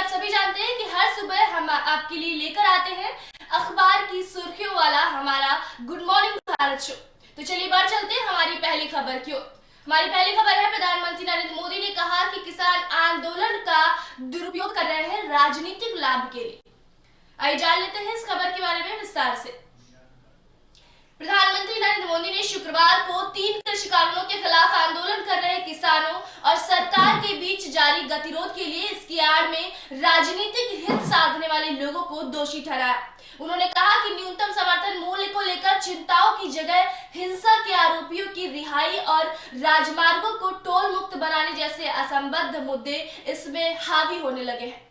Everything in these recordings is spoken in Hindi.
आप सभी जानते हैं कि हर सुबह हम आपके लिए लेकर आते हैं अखबार की सुर्खियों वाला हमारा गुड मॉर्निंग भारत शो। तो चलिए बढ़ चलते हैं हमारी पहली खबर की ओर। हमारी पहली खबर है, प्रधानमंत्री नरेंद्र मोदी ने कहा कि किसान आंदोलन का दुरुपयोग कर रहे हैं राजनीतिक लाभ के लिए। आइए जान लेते हैं इस खबर के बारे में विस्तार से। प्रधानमंत्री नरेंद्र मोदी ने शुक्रवार को 3 कृषि कानूनों के खिलाफ आंदोलन कर रहे किसानों और सरकार के बीच जारी गतिरोध के लिए इसकी आड़ में राजनीतिक हित साधने वाले लोगों को दोषी ठहराया। उन्होंने कहा कि न्यूनतम समर्थन मूल्य को लेकर चिंताओं की जगह हिंसा के आरोपियों की रिहाई और राजमार्गों को टोल मुक्त बनाने जैसे असंबद्ध मुद्दे इसमें हावी होने लगे हैं।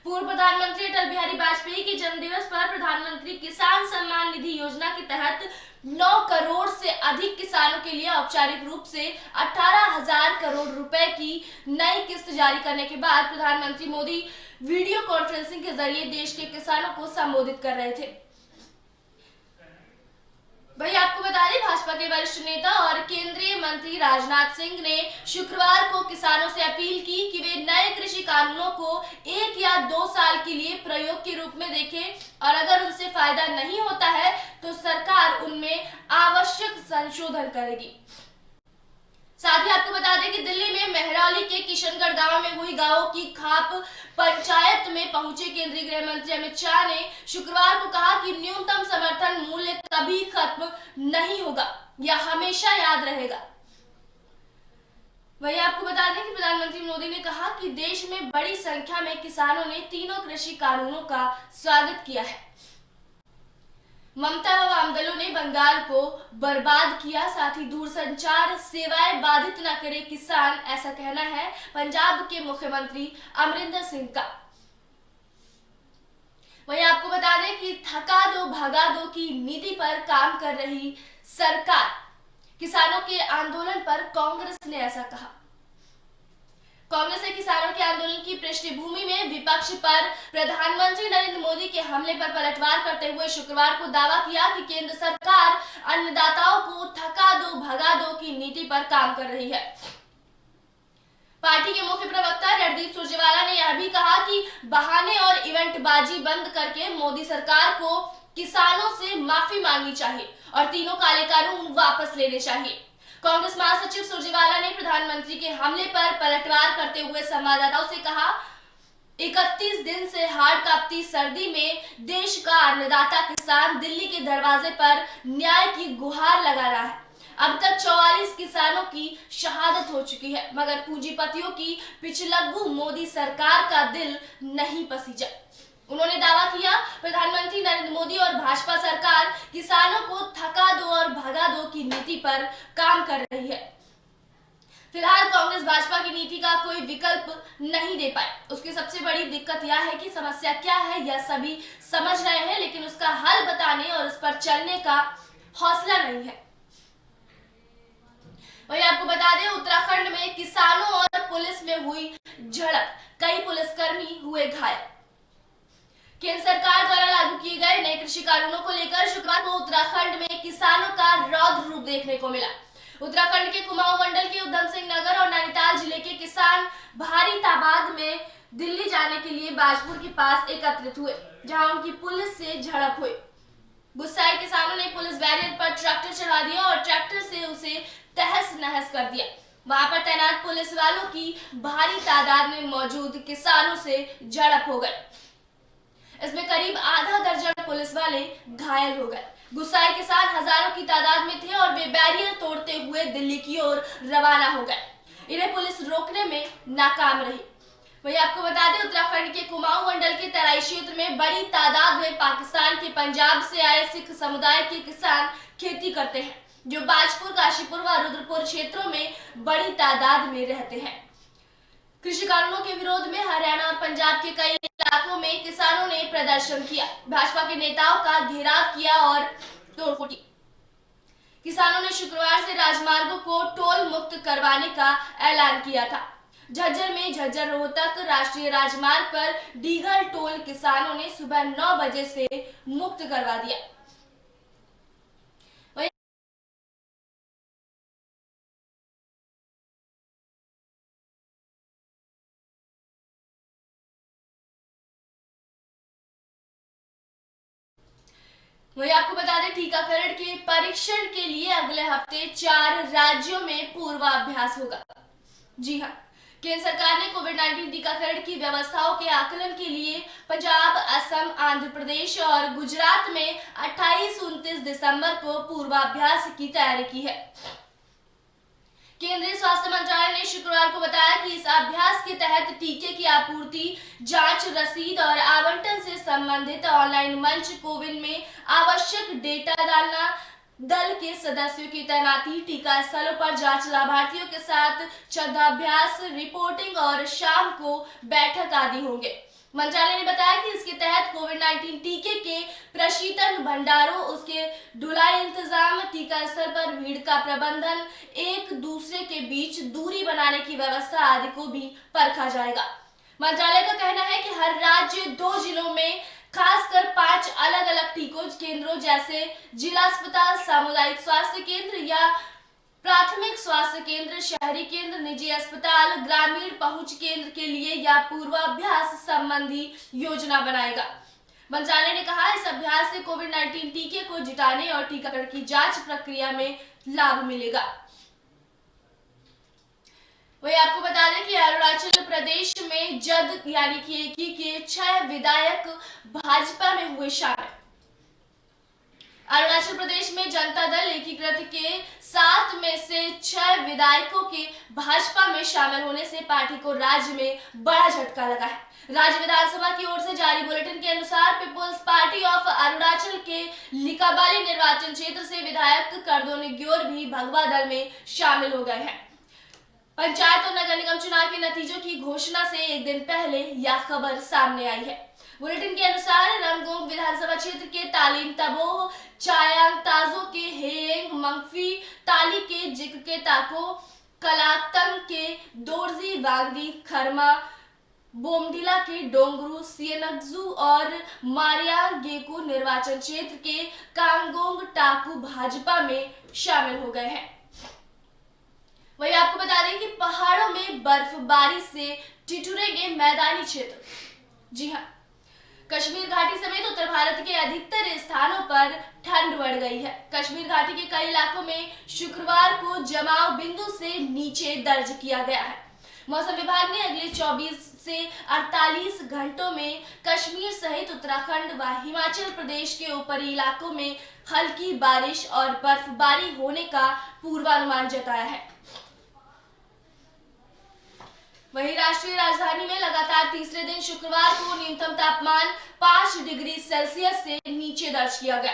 पूर्व प्रधानमंत्री अटल बिहारी वाजपेयी के जन्मदिवस पर प्रधानमंत्री किसान सम्मान निधि योजना के तहत 9 करोड़ से अधिक किसानों के लिए औपचारिक रूप से 18,000 करोड़ रुपए की नई किस्त जारी करने के बाद प्रधानमंत्री मोदी वीडियो कॉन्फ्रेंसिंग के जरिए देश के किसानों को संबोधित कर रहे थे। वही आपको बता दें, भाजपा के वरिष्ठ नेता और केंद्रीय मंत्री राजनाथ सिंह ने शुक्रवार को किसानों से अपील की कि वे नए कृषि कानूनों को 1 या 2 साल के लिए प्रयोग के रूप में देखें और अगर उनसे फायदा नहीं होता है तो सरकार उनमें आवश्यक संशोधन करेगी। साथ ही आपको बता दें कि दिल्ली में मेहरौली के किशनगढ़ गांव में हुई गांवों की खाप पंचायत में पहुंचे केंद्रीय गृह मंत्री अमित शाह ने शुक्रवार को कहा कि न्यूनतम समर्थन मूल्य कभी खत्म नहीं होगा, यह हमेशा याद रहेगा। वहीं आपको बता दें कि प्रधानमंत्री मोदी ने कहा कि देश में बड़ी संख्या में किसानों ने तीनों कृषि कानूनों का स्वागत किया है। ममता व वाम दलों ने बंगाल को बर्बाद किया, साथ ही दूरसंचार सेवाएं बाधित न करे किसान, ऐसा कहना है पंजाब के मुख्यमंत्री अमरिंदर सिंह का। वहीं आपको बता दें कि थका दो भगा दो की नीति पर काम कर रही सरकार, किसानों के आंदोलन पर कांग्रेस ने ऐसा कहा। कांग्रेस ने किसानों के आंदोलन की पृष्ठभूमि में विपक्ष पर प्रधानमंत्री नरेंद्र मोदी के हमले पर पलटवार करते हुए शुक्रवार को दावा किया कि केंद्र सरकार अन्नदाताओं को थका दो भगा दो की नीति पर काम कर रही है। पार्टी के मुख्य प्रवक्ता रणदीप सुरजेवाला ने यह भी कहा कि बहाने और इवेंटबाजी बंद करके मोदी सरकार को किसानों से माफी मांगनी चाहिए और तीनों काले कानून वापस लेने चाहिए। कांग्रेस महासचिव सुरजेवाला ने प्रधानमंत्री के हमले पर पलटवार करते हुए संवाददाताओं से कहा, 31 दिन से हाड़ कांपती सर्दी में देश का अन्नदाता किसान दिल्ली के दरवाजे पर न्याय की गुहार लगा रहा है। अब तक 44 किसानों की शहादत हो चुकी है, मगर पूंजीपतियों की पिछलग्गू मोदी सरकार का दिल नहीं पसीजा। उन्होंने दावा किया, प्रधानमंत्री नरेंद्र मोदी और भाजपा सरकार किसानों को थका दो और भगा दो की नीति पर काम कर रही है। फिलहाल कांग्रेस भाजपा की नीति का कोई विकल्प नहीं दे पाए। उसकी सबसे बड़ी दिक्कत यह है कि समस्या क्या है यह सभी समझ रहे हैं, लेकिन उसका हल बताने और उस पर चलने का हौसला नहीं है। वहीं आपको बता दें, उत्तराखंड में किसानों और पुलिस में हुई झड़प, कई पुलिसकर्मी हुए घायल। केंद्र सरकार द्वारा लागू किए गए नए कृषि कानूनों को लेकर शुक्रवार को उत्तराखंड में किसानों का रौद्र रूप देखने को मिला। उत्तराखंड के कुमाऊं मंडल के उधम सिंह नगर और नैनीताल जिले के किसान भारी तादाद में दिल्ली जाने के लिए बाजपुर के पास एकत्रित हुए, जहां उनकी पुलिस से झड़प हुई। गुस्साए किसानों ने पुलिस बैरियर पर ट्रैक्टर चढ़ा दिया और ट्रैक्टर से उसे तहस नहस कर दिया। वहां पर तैनात पुलिस वालों की भारी तादाद में मौजूद किसानों से झड़प हो गई। इसमें करीब आधा दर्जन पुलिस वाले घायल हो गए। गुस्साए किसान हजारों की तादाद में थे और वे बैरियर तोड़ते हुए दिल्ली की ओर रवाना हो गए। इन्हें पुलिस रोकने में नाकाम रही। वहीं आपको बता दें, उत्तराखंड के कुमाऊं मंडल के तराई क्षेत्र में बड़ी तादाद में पाकिस्तान के पंजाब से आए सिख समुदाय के किसान खेती करते हैं, जो बाजपुर, काशीपुर व रुद्रपुर क्षेत्रों में बड़ी तादाद में रहते हैं। कृषि कानूनों के विरोध में हरियाणा और पंजाब के कई इलाकों में किसानों ने प्रदर्शन किया, भाजपा के नेताओं का घेराव किया और तोड़फोड़ की। किसानों ने शुक्रवार से राजमार्गों को टोल मुक्त करवाने का ऐलान किया था। झज्जर में झज्जर रोहतक राष्ट्रीय राजमार्ग पर डीगल टोल किसानों ने सुबह 9 बजे से मुक्त करवा दिया। वही आपको बता दें, टीकाकरण के परीक्षण के लिए अगले हफ्ते 4 राज्यों में पूर्वाभ्यास होगा। जी हाँ, केंद्र सरकार ने कोविड-19 टीकाकरण की व्यवस्थाओं के आकलन के लिए पंजाब, असम, आंध्र प्रदेश और गुजरात में 28-29 दिसंबर को पूर्वाभ्यास की तैयारी की है। केंद्रीय स्वास्थ्य मंत्रालय ने शुक्रवार को बताया कि इस अभ्यास के तहत टीके की आपूर्ति, जांच, रसीद और आवंटन से संबंधित ऑनलाइन मंच, कोविन में आवश्यक डेटा डालना, दल के सदस्यों की तैनाती, टीका स्थलों पर जांच, लाभार्थियों के साथ छद्माभ्यास, रिपोर्टिंग और शाम को बैठक आदि होंगे। मंत्रालय ने बताया कि इसके तहत कोविड-19 टीके के प्रशीतन भंडारों, उसके ढुलाई इंतजाम, टीका स्थल पर भीड़ का प्रबंधन, एक दूसरे के बीच दूरी बनाने की व्यवस्था आदि को भी परखा जाएगा। मंत्रालय का कहना है कि हर राज्य 2 जिलों में खासकर 5 अलग अलग टीकों केंद्रों जैसे जिला अस्पताल, सामुदायिक स्वास्थ्य केंद्र या प्राथमिक स्वास्थ्य केंद्र, शहरी केंद्र, निजी अस्पताल, ग्रामीण पहुंच केंद्र के लिए या पूर्वाभ्यास संबंधी योजना बनाएगा। मंत्रालय ने कहा, इस अभ्यास से कोविड-19 टीके को जुटाने और टीकाकरण की जांच प्रक्रिया में लाभ मिलेगा। वही आपको बता दें कि अरुणाचल प्रदेश में जद यानी कि एकी के 6 विधायक भाजपा में हुए शामिल। अरुणाचल प्रदेश में जनता दल एकीकृत के 7 में से 6 विधायकों के भाजपा में शामिल होने से पार्टी को राज्य में बड़ा झटका लगा है। राज्य विधानसभा की ओर से जारी बुलेटिन के अनुसार पीपुल्स पार्टी ऑफ अरुणाचल के लिकाबाली निर्वाचन क्षेत्र से विधायक करदोनी ग्योर भी भगवा दल में शामिल हो गए हैं। पंचायत और नगर निगम चुनाव के नतीजों की घोषणा से एक दिन पहले यह खबर सामने आई है। बुलेटिन के अनुसार रंगोंग विधानसभा क्षेत्र के तालीम तबोह, चायांग ताजो के हेयंग मंगफी, ताली के जिक के ताको, कलातंग के दोरजी वांगी, खरमा, बोमडिला के डोंगरू, सियनगजू और मारियांग गेकू निर्वाचन क्षेत्र के कांगोंग टाकू भाजपा में शामिल हो गए हैं। वही आपको बता दें कि पहाड़ों में बर्फबारी से ठिठुरेंगे मैदानी क्षेत्र। जी हाँ, कश्मीर घाटी समेत उत्तर भारत के अधिकतर स्थानों पर ठंड बढ़ गई है। कश्मीर घाटी के कई इलाकों में शुक्रवार को जमाव बिंदु से नीचे दर्ज किया गया है। मौसम विभाग ने अगले 24 से 48 घंटों में कश्मीर सहित उत्तराखंड व हिमाचल प्रदेश के ऊपरी इलाकों में हल्की बारिश और बर्फबारी होने का पूर्वानुमान जताया है। वहीं राष्ट्रीय राजधानी में लगातार तीसरे दिन शुक्रवार को न्यूनतम तापमान 5 डिग्री सेल्सियस से नीचे दर्ज किया गया।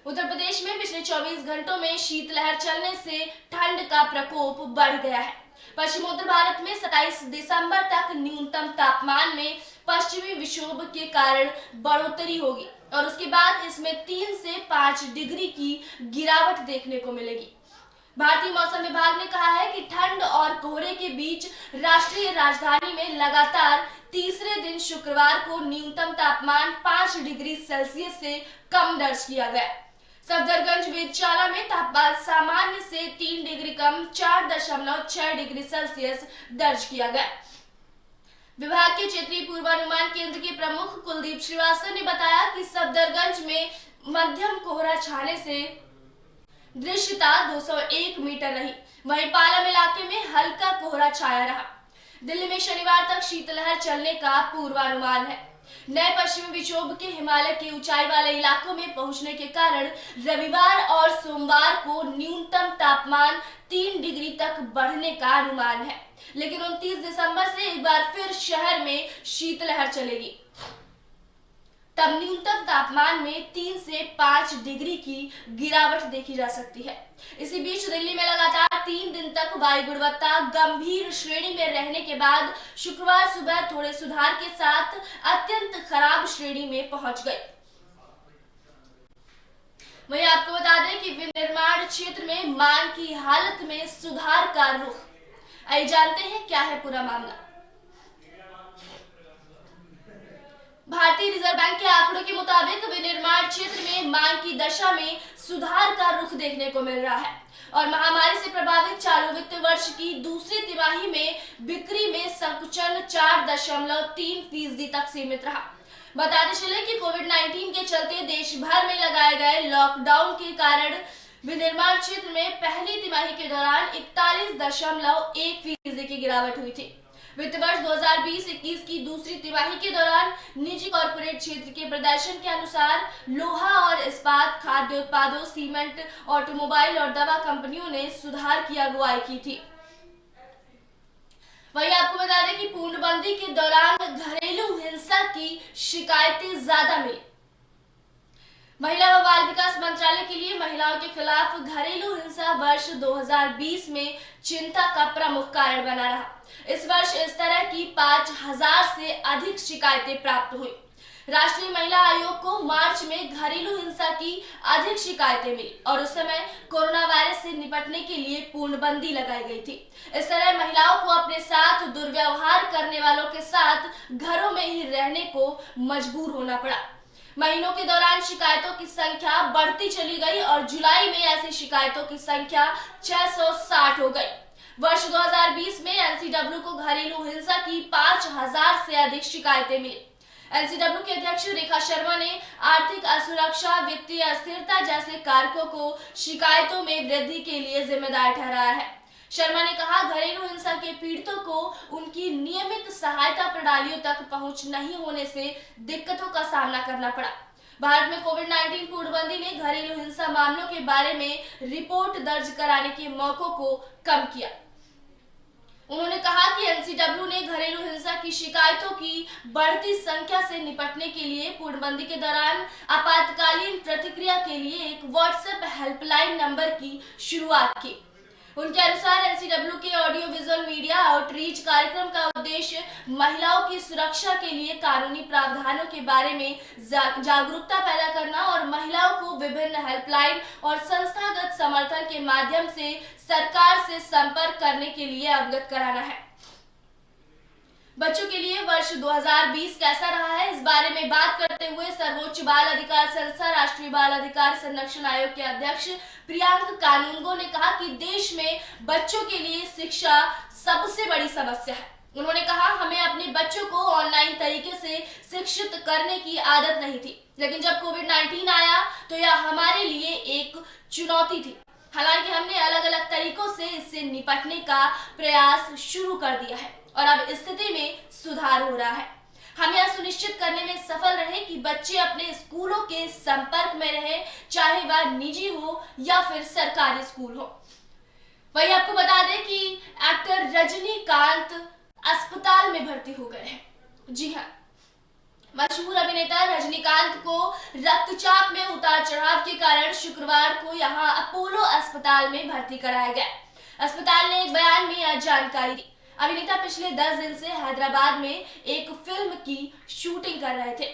उत्तर प्रदेश में पिछले 24 घंटों में शीतलहर चलने से ठंड का प्रकोप बढ़ गया है। पश्चिमी उत्तर भारत में 27 दिसंबर तक न्यूनतम तापमान में पश्चिमी विक्षोभ के कारण बढ़ोतरी होगी और उसके बाद इसमें 3 से 5 डिग्री की गिरावट देखने को मिलेगी। भारतीय मौसम विभाग ने कहा है कि ठंड और कोहरे के बीच राष्ट्रीय राजधानी में लगातार तीसरे दिन शुक्रवार को न्यूनतम तापमान 5 डिग्री सेल्सियस से कम दर्ज किया गया। सफदरगंज वेधशाला में तापमान सामान्य से 3 डिग्री कम 4.6 डिग्री सेल्सियस दर्ज किया गया। विभाग के क्षेत्रीय पूर्वानुमान केंद्र के प्रमुख कुलदीप श्रीवास्तव ने बताया कि सफदरगंज में मध्यम कोहरा छाने से दृश्यता 201 मीटर रही। वहीं पालम इलाके में हल्का कोहरा छाया रहा। दिल्ली में शनिवार तक शीतलहर चलने का पूर्वानुमान है। नए पश्चिमी विक्षोभ के हिमालय के ऊंचाई वाले इलाकों में पहुंचने के कारण रविवार और सोमवार को न्यूनतम तापमान 3 डिग्री तक बढ़ने का अनुमान है, लेकिन 29 दिसंबर से एक बार फिर शहर में शीतलहर चलेगी। तब न्यूनतम तापमान में 3 से 5 डिग्री की गिरावट देखी जा सकती है। इसी बीच दिल्ली में लगातार 3 दिन तक वायु गुणवत्ता गंभीर श्रेणी में रहने के बाद शुक्रवार सुबह थोड़े सुधार के साथ अत्यंत खराब श्रेणी में पहुंच गई। वहीं आपको बता दें कि विनिर्माण क्षेत्र में मांग की हालत में सुधार का रुख। आइए जानते हैं क्या है पूरा मामला। भारतीय रिजर्व बैंक के आंकड़ों के मुताबिक विनिर्माण क्षेत्र में मांग की दशा में सुधार का रुख देखने को मिल रहा है और महामारी से प्रभावित चालू वित्त वर्ष की दूसरी तिमाही में बिक्री में संकुचन 4.3% तक सीमित रहा। बताते चले कि कोविड-19 के चलते देश भर में लगाए गए लॉकडाउन के कारण विनिर्माण क्षेत्र में पहली तिमाही के दौरान 41.1% की गिरावट हुई थी। वित्त वर्ष 2020-21 की दूसरी तिमाही के दौरान निजी कॉर्पोरेट क्षेत्र के प्रदर्शन के अनुसार लोहा और इस्पात, खाद्य उत्पादों, सीमेंट, ऑटोमोबाइल और दवा कंपनियों ने सुधार की अगुवाई की थी। वहीं आपको बता दें कि पूर्णबंदी के दौरान घरेलू हिंसा की शिकायतें ज्यादा मिली। महिला व बाल विकास मंत्रालय के लिए महिलाओं के खिलाफ घरेलू हिंसा वर्ष 2020 में चिंता का प्रमुख कारण बना रहा। इस वर्ष इस तरह की 5000 से अधिक शिकायतें प्राप्त हुई। राष्ट्रीय महिला आयोग को मार्च में घरेलू हिंसा की अधिक शिकायतें मिली और उस समय कोरोना वायरस से निपटने के लिए पूर्णबंदी लगाई गई थी। इस तरह महिलाओं को अपने साथ दुर्व्यवहार करने वालों के साथ घरों में ही रहने को मजबूर होना पड़ा। महीनों के दौरान शिकायतों की संख्या बढ़ती चली गई और जुलाई में ऐसी शिकायतों की संख्या 660 हो गई। वर्ष 2020 में एनसीडब्ल्यू को घरेलू हिंसा की 5000 से अधिक शिकायतें मिली। एनसीडब्ल्यू के अध्यक्ष रेखा शर्मा ने आर्थिक असुरक्षा, वित्तीय अस्थिरता जैसे कारकों को शिकायतों में वृद्धि के लिए जिम्मेदार ठहराया है। शर्मा ने कहा, घरेलू हिंसा के पीड़ितों को उनकी नियमित सहायता प्रणालियों तक पहुंच नहीं होने से दिक्कतों का सामना करना पड़ा। भारत में कोविड-19 पूर्णबंदी ने घरेलू हिंसा मामलों के बारे में रिपोर्ट दर्ज कराने के मौकों को कम किया। उन्होंने कहा कि एनसीडब्ल्यू ने घरेलू हिंसा की शिकायतों की बढ़ती संख्या से निपटने के लिए पूर्णबंदी के दौरान आपातकालीन प्रतिक्रिया के लिए एक व्हाट्सएप हेल्पलाइन नंबर की शुरुआत की। उनके अनुसार एनसीडब्ल्यू के ऑडियो विजुअल मीडिया आउटरीच कार्यक्रम का उद्देश्य महिलाओं की सुरक्षा के लिए कानूनी प्रावधानों के बारे में जागरूकता पैदा करना और महिलाओं को विभिन्न हेल्पलाइन और संस्थागत समर्थन के माध्यम से सरकार से संपर्क करने के लिए अवगत कराना है। बच्चों के लिए वर्ष 2020 कैसा रहा है, इस बारे में बात करते हुए सर्वोच्च बाल अधिकार संस्था राष्ट्रीय बाल अधिकार संरक्षण आयोग के अध्यक्ष प्रियांक कानूनगो ने कहा कि देश में बच्चों के लिए शिक्षा सबसे बड़ी समस्या है। उन्होंने कहा, हमें अपने बच्चों को ऑनलाइन तरीके से शिक्षित करने की आदत नहीं थी, लेकिन जब कोविड-19 आया तो यह हमारे लिए एक चुनौती थी। हालांकि हमने अलग अलग तरीकों से इससे निपटने का प्रयास शुरू कर दिया है और अब स्थिति में सुधार हो रहा है। हम यह सुनिश्चित करने में सफल रहे कि बच्चे अपने स्कूलों के संपर्क में रहे, चाहे वह निजी हो या फिर सरकारी स्कूल हो। वही आपको बता दें कि एक्टर रजनीकांत अस्पताल में भर्ती हो गए हैं। जी हाँ, मशहूर अभिनेता रजनीकांत को रक्तचाप में उतार चढ़ाव के कारण शुक्रवार को यहां अपोलो अस्पताल में भर्ती कराया गया। अस्पताल ने एक बयान में यह जानकारी दी। अभिनेता पिछले 10 दिन से हैदराबाद में एक फिल्म की शूटिंग कर रहे थे।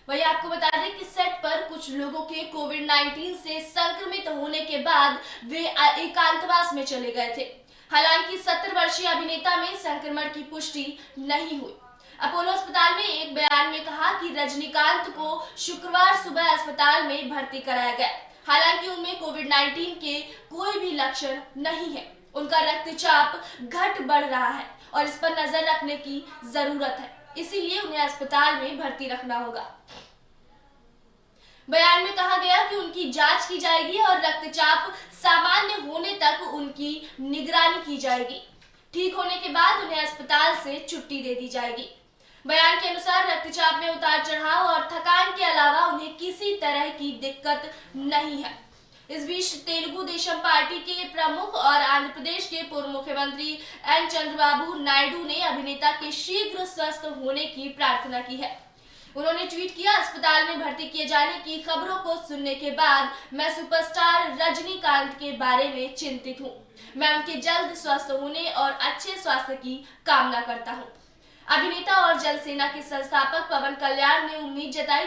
वही आपको बता दें कि सेट पर कुछ लोगों के कोविड-19 से संक्रमित होने के बाद वे एकांतवास में चले गए थे। हालांकि 70 वर्षीय अभिनेता में संक्रमण की पुष्टि नहीं हुई। अपोलो अस्पताल में एक बयान में कहा कि रजनीकांत को शुक्रवार सुबह अस्पताल में भर्ती कराया गया। हालांकि उनमें कोविड-19 के कोई भी लक्षण नहीं है। उनका रक्तचाप घट बढ़ रहा है और इस पर नजर रखने की जरूरत है, इसीलिए उन्हें अस्पताल में भर्ती रखना होगा। बयान में कहा गया कि उनकी जांच की जाएगी और रक्तचाप सामान्य होने तक उनकी निगरानी की जाएगी। ठीक होने के बाद उन्हें अस्पताल से छुट्टी दे दी जाएगी। बयान के अनुसार रक्तचाप में उतार चढ़ाव और थकान के अलावा उन्हें किसी तरह की दिक्कत नहीं है। इस बीच तेलुगु देशम पार्टी के प्रमुख और आंध्र प्रदेश के पूर्व मुख्यमंत्री एन चंद्रबाबू नायडू ने अभिनेता के शीघ्र स्वस्थ होने की प्रार्थना की है। उन्होंने ट्वीट किया, अस्पताल में भर्ती किए जाने की खबरों को सुनने के बाद मैं सुपरस्टार रजनीकांत के बारे में चिंतित हूँ। मैं उनके जल्द स्वस्थ होने और अच्छे स्वास्थ्य की कामना करता हूँ। अभिनेता और जल सेना के संस्थापक पवन कल्याण ने उम्मीद जताई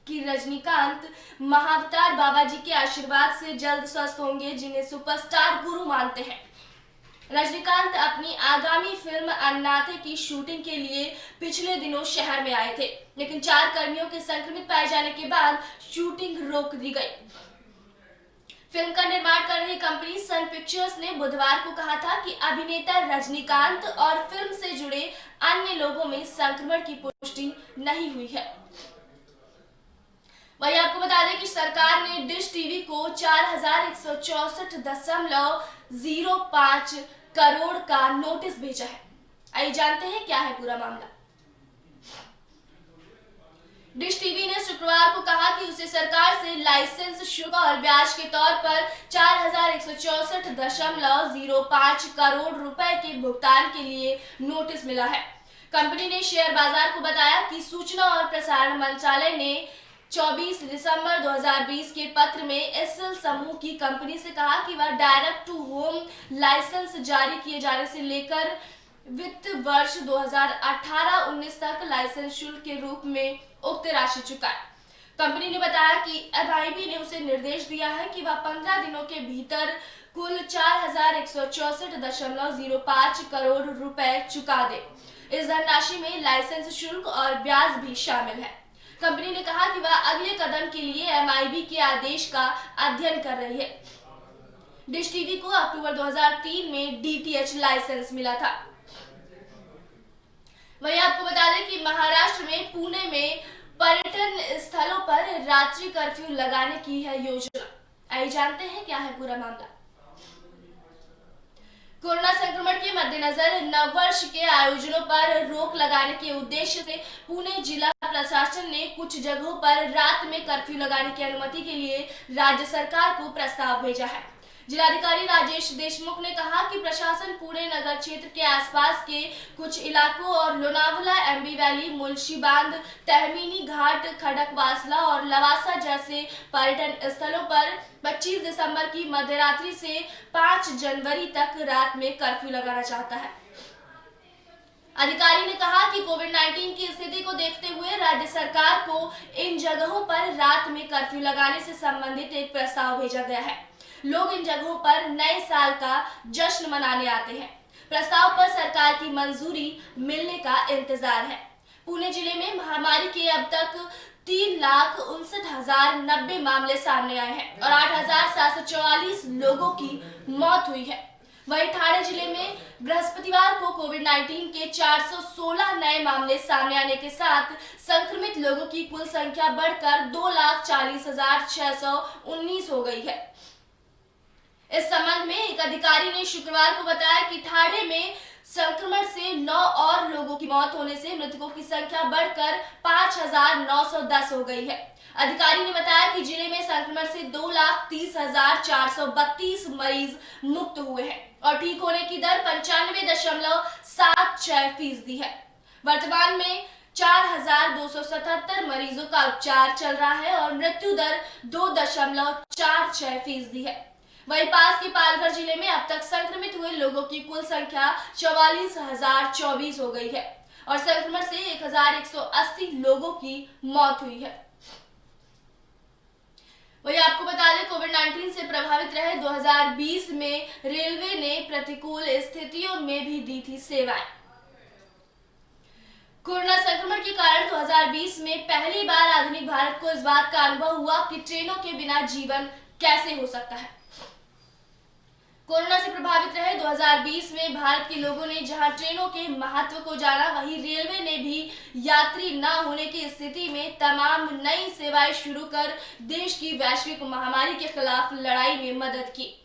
कि रजनीकांत महाअवतार बाबा जी के आशीर्वाद से जल्द स्वस्थ होंगे, जिन्हें सुपरस्टार गुरु मानते हैं। रजनीकांत अपनी आगामी फिल्म अन्नाथे की शूटिंग के लिए पिछले दिनों शहर में आए थे, लेकिन 4 कर्मियों के संक्रमित पाए जाने के बाद शूटिंग रोक दी गई। फिल्म का निर्माण कर रही कंपनी सन पिक्चर्स ने बुधवार को कहा था कि अभिनेता रजनीकांत और फिल्म से जुड़े अन्य लोगों में संक्रमण की पुष्टि नहीं हुई है। वहीं आपको बता दें कि सरकार ने डिश टीवी को 4164.05 करोड़ का नोटिस भेजा है। आइए जानते हैं क्या है पूरा मामला। डिश टीवी ने शुक्रवार को कहा कि उसे सरकार से लाइसेंस शुल्क और ब्याज के तौर पर 4164.05 करोड़ रुपए के भुगतान के लिए नोटिस मिला है। कंपनी ने शेयर बाजार को बताया कि सूचना और प्रसारण मंत्रालय ने 24 दिसंबर 2020 के पत्र में एसएल समूह की कंपनी से कहा कि वह डायरेक्ट टू होम लाइसेंस जारी किए जाने से लेकर वित्त वर्ष 2018-19 तक लाइसेंस शुल्क के रूप में उक्त राशि चुकाए। कंपनी ने बताया कि एमआईबी ने उसे निर्देश दिया है कि वह 15 दिनों के भीतर कुल 4164.05 करोड़ रुपए चुका दे। इस धनराशि में लाइसेंस शुल्क और ब्याज भी शामिल है। कंपनी ने कहा कि वह अगले कदम के लिए एमआईबी के आदेश का अध्ययन कर रही है। डिश टीवी को अक्टूबर 2003 में डीटीएच लाइसेंस मिला था। वहीं आपको बता दें कि महाराष्ट्र में पुणे में पर्यटन स्थलों पर रात्रि कर्फ्यू लगाने की है योजना। आइए जानते हैं क्या है पूरा मामला। कोरोना संक्रमण के मद्देनजर नववर्ष के आयोजनों पर रोक लगाने के उद्देश्य से पुणे जिला प्रशासन ने कुछ जगहों पर रात में कर्फ्यू लगाने की अनुमति के लिए राज्य सरकार को प्रस्ताव भेजा है। जिलाधिकारी राजेश देशमुख ने कहा कि प्रशासन पुणे नगर क्षेत्र के आसपास के कुछ इलाकों और लोनावला, एमबी वैली, मुल्शीबांध, तहमीनी घाट, खड़कवासला और लवासा जैसे पर्यटन स्थलों पर 25 दिसंबर की मध्यरात्रि से 5 जनवरी तक रात में कर्फ्यू लगाना चाहता है। अधिकारी ने कहा कि कोविड-19 की स्थिति को देखते हुए राज्य सरकार को इन जगहों पर रात में कर्फ्यू लगाने से संबंधित एक प्रस्ताव भेजा गया है। लोग इन जगहों पर नए साल का जश्न मनाने आते हैं। प्रस्ताव पर सरकार की मंजूरी मिलने का इंतजार है। पुणे जिले में महामारी के अब तक 3,59,090 मामले सामने आए हैं और 8,744 लोगों की मौत हुई है। वहीं ठाणे जिले में बृहस्पतिवार को कोविड-19 के 416 नए मामले सामने आने के साथ संक्रमित लोगों की कुल संख्या बढ़कर 2,40,619 हो गई है। इस संबंध में एक अधिकारी ने शुक्रवार को बताया कि ठाणे में संक्रमण से 9 और लोगों की मौत होने से मृतकों की संख्या बढ़कर 5,910 हो गई है। अधिकारी ने बताया कि जिले में संक्रमण से 2,30,432 मरीज मुक्त हुए हैं और ठीक होने की दर 95.76% है। वर्तमान में 4,277 मरीजों का उपचार चल रहा है और मृत्यु दर 2.46% है। वहीं पास के पालघर जिले में अब तक संक्रमित हुए लोगों की कुल संख्या 44,024 हो गई है और संक्रमण से 1,180 लोगों की मौत हुई है। वहीं आपको बता दें कोविड-19 से प्रभावित रहे 2020 में रेलवे ने प्रतिकूल स्थितियों में भी दी थी सेवाएं। कोरोना संक्रमण के कारण 2020 में पहली बार आधुनिक भारत को इस बात का अनुभव हुआ कि ट्रेनों के बिना जीवन कैसे हो सकता है। कोरोना से प्रभावित रहे 2020 में भारत के लोगों ने जहां ट्रेनों के महत्व को जाना, वहीं रेलवे ने भी यात्री न होने की स्थिति में तमाम नई सेवाएं शुरू कर देश की वैश्विक महामारी के खिलाफ लड़ाई में मदद की।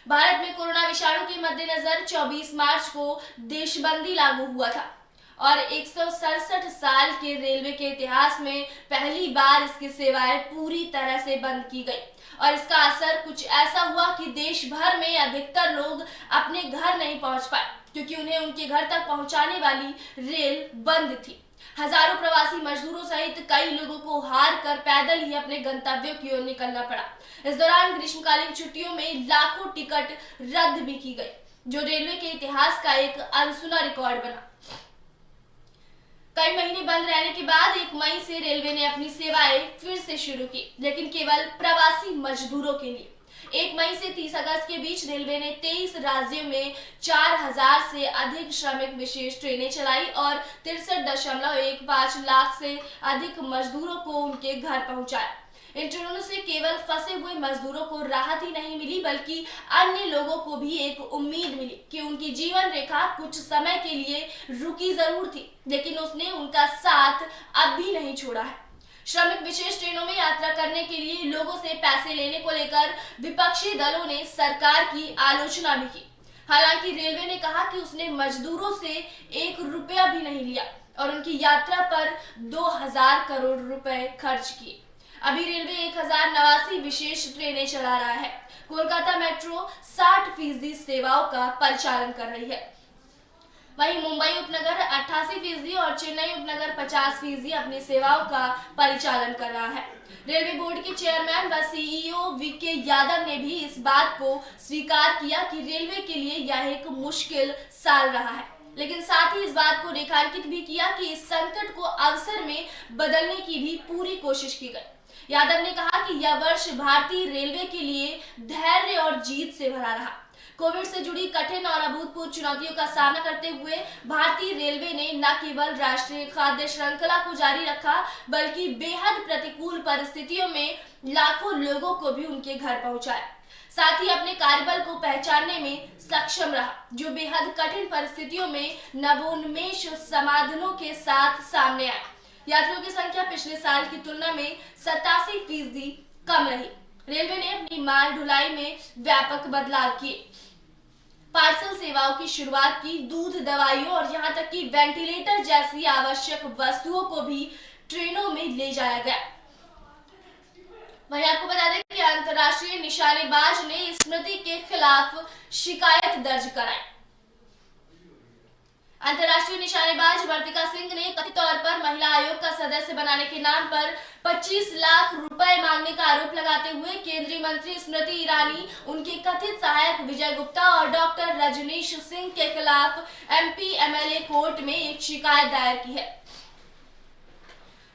भारत में कोरोना विषाणु के मद्देनजर 24 मार्च को देशबंदी लागू हुआ था और 167 साल के रेलवे के इतिहास में पहली बार इसकी सेवाएं पूरी तरह से बंद की गई और इसका असर कुछ ऐसा हुआ कि देश भर में अधिकतर लोग अपने घर नहीं पहुंच पाए क्योंकि उन्हें उनके घर तक पहुंचाने वाली रेल बंद थी। हजारों प्रवासी मजदूरों सहित कई लोगों को हार कर पैदल ही अपने गंतव्यों की ओर निकलना पड़ा। इस दौरान ग्रीष्मकालीन छुट्टियों में लाखों टिकट रद्द भी की गई, जो रेलवे के इतिहास का एक अनसुना रिकॉर्ड बना। कई महीने बंद रहने के बाद 1 मई से रेलवे ने अपनी सेवाएं फिर से शुरू की, लेकिन केवल प्रवासी मजदूरों के लिए। 1 मई से 30 अगस्त के बीच रेलवे ने 23 राज्यों में 4,000 से अधिक श्रमिक विशेष ट्रेनें चलाई और 63.15 लाख से अधिक मजदूरों को उनके घर पहुंचाया। इन ट्रेनों से केवल फंसे हुए मजदूरों को राहत ही नहीं मिली बल्कि अन्य लोगों को भी एक उम्मीद मिली कि उनकी जीवन रेखा कुछ समय के लिए रुकी जरूर थी, लेकिन उसने उनका साथ अब भी नहीं छोड़ा है। श्रमिक विशेष ट्रेनों में यात्रा करने के लिए लोगों से पैसे लेने को लेकर विपक्षी दलों ने सरकार की आलोचना भी की। हालांकि रेलवे ने कहा कि उसने मजदूरों से 1 रुपया भी नहीं लिया और उनकी यात्रा पर 2000 करोड़ रुपए खर्च किए। अभी रेलवे 1089 विशेष ट्रेनें चला रहा है। कोलकाता मेट्रो 60% सेवाओं का परिचालन कर रही है। वहीं मुंबई उपनगर 88% और चेन्नई उपनगर 50% अपनी सेवाओं का परिचालन कर रहा है। रेलवे बोर्ड के चेयरमैन व सीईओ वीके यादव ने भी इस बात को स्वीकार किया कि रेलवे के लिए यह एक मुश्किल साल रहा है, लेकिन साथ ही इस बात को रेखांकित भी किया कि इस संकट को अवसर में बदलने की भी पूरी कोशिश की गई। यादव ने कहा कि यह वर्ष भारतीय रेलवे के लिए धैर्य और जीत से भरा रहा। कोविड से जुड़ी कठिन और अभूतपूर्व चुनौतियों का सामना करते हुए भारतीय रेलवे ने न केवल राष्ट्रीय खाद्य श्रृंखला को जारी रखा बल्कि बेहद प्रतिकूल परिस्थितियों में लाखों लोगों को भी उनके घर पहुंचाया। साथ ही अपने कार्यबल को पहचानने में सक्षम रहा, जो बेहद कठिन परिस्थितियों में नवोन्मेष समाधानों के साथ सामने आए। यात्रियों की संख्या पिछले साल की तुलना में 87% कम रही। रेलवे ने अपनी माल ढुलाई में व्यापक बदलाव किए, पार्सल सेवाओं की शुरुआत की, दूध, दवाइयों और यहां तक कि वेंटिलेटर जैसी आवश्यक वस्तुओं को भी ट्रेनों में ले जाया गया। वहीं आपको बता दें कि अंतर्राष्ट्रीय निशानेबाज ने स्मृति के खिलाफ शिकायत दर्ज कराई। अंतर्राष्ट्रीय निशानेबाज वर्तिका सिंह ने कथित तौर पर महिला आयोग का सदस्य बनाने के नाम पर 25 लाख रुपए मांगने का आरोप लगाते हुए केंद्रीय मंत्री स्मृति ईरानी, उनके कथित सहायक विजय गुप्ता और डॉक्टर रजनीश सिंह के खिलाफ एमपी एमएलए कोर्ट में एक शिकायत दायर की है।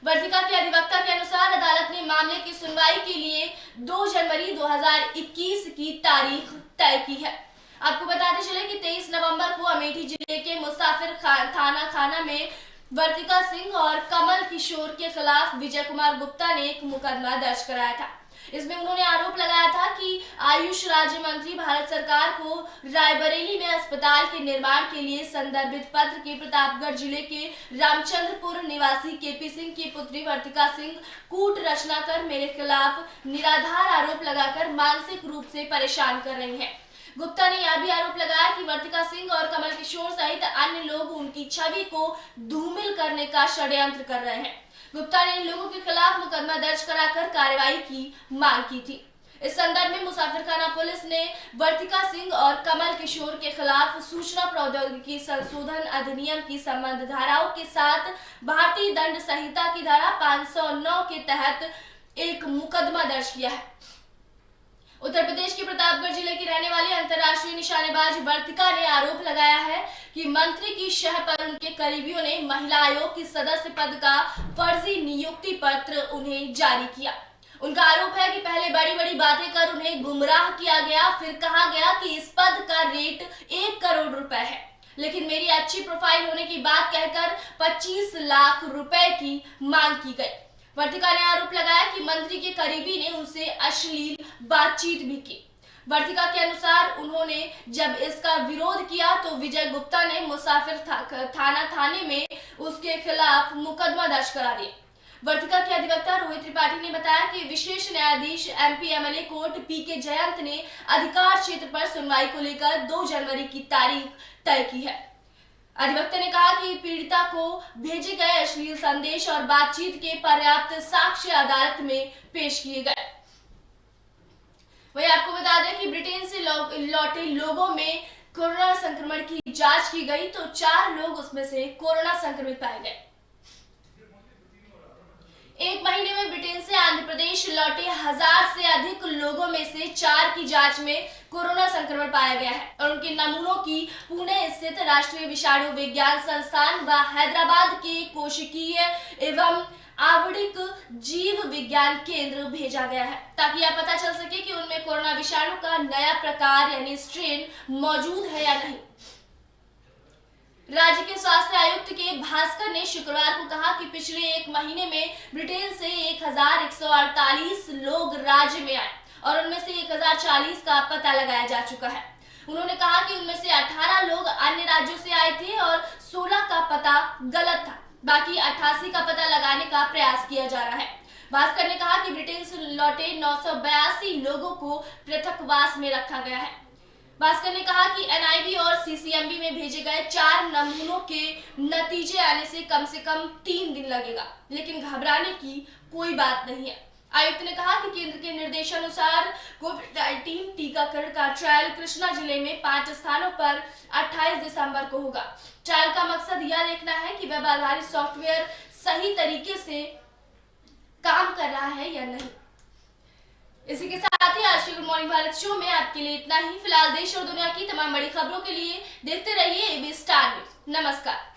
वर्तिका के अधिवक्ता के अनुसार अदालत ने मामले की सुनवाई के लिए 2 जनवरी 2021 की तारीख तय की है। आपको बताते चले कि 23 नवंबर को अमेठी जिले के मुसाफिर थाना में वर्तिका सिंह और कमल किशोर के खिलाफ विजय कुमार गुप्ता ने एक मुकदमा दर्ज कराया था। इसमें उन्होंने आरोप लगाया था कि आयुष राज्य मंत्री भारत सरकार को रायबरेली में अस्पताल के निर्माण के लिए संदर्भित पत्र के प्रतापगढ़ जिले के रामचंद्रपुर निवासी केपी सिंह की पुत्री वर्तिका सिंह कूट रचना कर मेरे खिलाफ निराधार आरोप लगाकर मानसिक रूप से परेशान कर रही है। गुप्ता ने यह भी आरोप लगाया कि वर्तिका सिंह और कमल किशोर सहित अन्य लोग उनकी छवि को धूमिल करने का षड्यंत्र कर रहे हैं। गुप्ता ने इन लोगों के खिलाफ मुकदमा दर्ज कराकर कार्रवाई की मांग की थी। इस संदर्भ में मुसाफिरखाना पुलिस ने वर्तिका सिंह और कमल किशोर के खिलाफ सूचना प्रौद्योगिकी संशोधन अधिनियम की संबंध धाराओं के साथ भारतीय दंड संहिता की धारा 509 के तहत एक मुकदमा दर्ज किया है। उत्तर प्रदेश के प्रतापगढ़ जिले की रहने वाली अंतर्राष्ट्रीय निशानेबाज वर्तिका ने आरोप लगाया है कि मंत्री की शह पर उनके करीबियों ने महिला आयोग की सदस्य पद का फर्जी नियुक्ति पत्र उन्हें जारी किया। उनका आरोप है कि पहले बड़ी बड़ी बातें कर उन्हें गुमराह किया गया, फिर कहा गया कि इस पद का रेट 1 करोड़ रुपए है, लेकिन मेरी अच्छी प्रोफाइल होने की बात कहकर 25 लाख रुपए की मांग की गई। वर्तिका ने आरोप लगाया कि मंत्री के करीबी ने उनसे अश्लील बातचीत भी की। वर्तिका के अनुसार उन्होंने जब इसका विरोध किया तो विजय गुप्ता ने मुसाफिर थाने में उसके खिलाफ मुकदमा दर्ज करा दिया। वर्तिका के अधिवक्ता रोहित त्रिपाठी ने बताया कि विशेष न्यायाधीश एमपी एमएलए कोर्ट पीके जयंत ने अधिकार क्षेत्र पर सुनवाई को लेकर 2 जनवरी की तारीख तय की है। अधिवक्ता ने कहा कि पीड़िता को भेजे गए अश्लील संदेश और बातचीत के पर्याप्त साक्ष्य अदालत में पेश किए गए। वहीं आपको बता दें कि ब्रिटेन से लौटे लोगों में कोरोना संक्रमण की जांच की गई तो 4 लोग उसमें से कोरोना संक्रमित पाए गए। एक महीने में ब्रिटेन से आंध्र प्रदेश लौटे 1000 से अधिक लोगों में से 4 की जांच में कोरोना संक्रमण पाया गया है और उनके नमूनों की पुणे स्थित राष्ट्रीय विषाणु विज्ञान संस्थान व हैदराबाद के कोशिकीय एवं आवरणिक जीव विज्ञान केंद्र भेजा गया है ताकि यह पता चल सके कि उनमें कोरोना विषाणु का नया प्रकार यानी स्ट्रेन मौजूद है या नहीं। राज्य के स्वास्थ्य आयुक्त के भास्कर ने शुक्रवार को कहा कि पिछले एक महीने में ब्रिटेन से 1148 लोग राज्य में आए और उनमें से 1040 का पता लगाया जा चुका है। उन्होंने कहा कि उनमें से 18 लोग अन्य राज्यों से आए थे और 16 का पता गलत था। बाकी 88 का पता लगाने का प्रयास किया जा रहा है। भास्कर ने कहा कि ब्रिटेन से लौटे 982 लोगों को पृथकवास में रखा गया है। भास्कर ने कहा कि एनआईवी और सीसीएमबी में भेजे गए 4 नमूनों के नतीजे आने से कम 3 दिन लगेगा, लेकिन घबराने की कोई बात नहीं है। आयुक्त ने कहा कि केंद्र के निर्देशानुसार कोविड-19 टीकाकरण का ट्रायल कृष्णा जिले में 5 स्थानों पर 28 दिसंबर को होगा। ट्रायल का मकसद यह देखना है कि वेब आधारित सॉफ्टवेयर सही तरीके से काम कर रहा है या नहीं। इसी के साथ ही आज के गुड मॉर्निंग भारत शो में आपके लिए इतना ही। फिलहाल देश और दुनिया की तमाम बड़ी खबरों के लिए देखते रहिए एबी स्टार न्यूज। नमस्कार।